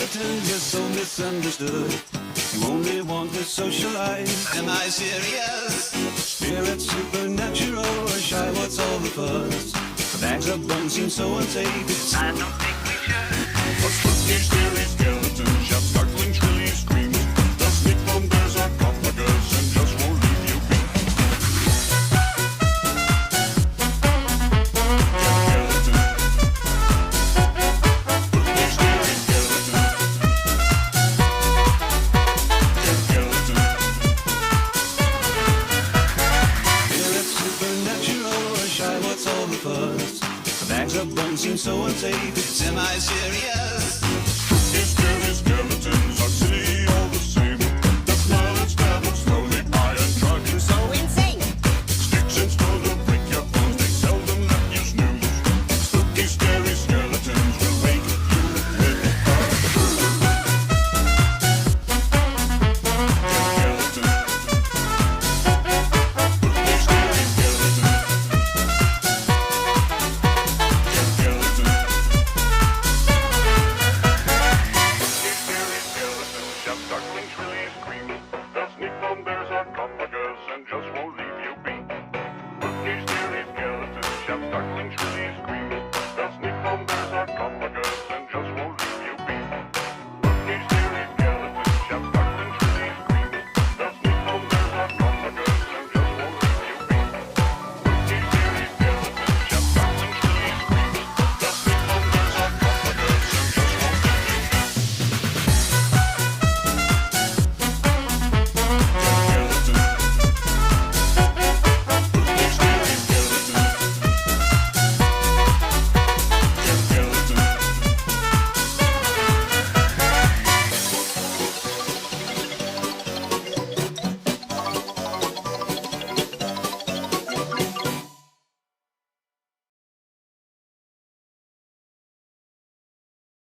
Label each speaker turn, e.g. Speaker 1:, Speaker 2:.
Speaker 1: skeleton, you're so misunderstood. You only want to socialize. Am I serious? Spirit supernatural, or shy, what's all the fuss? The bags of bones seem so unsafe. I don't think we should.
Speaker 2: A spooky, scary skeleton shouts startling, shrilly screams. They'll sneak from their sarcophagus and just won't leave you be.
Speaker 1: What's all the fuss? The bags of bones seem so unsafe. It's am I serious?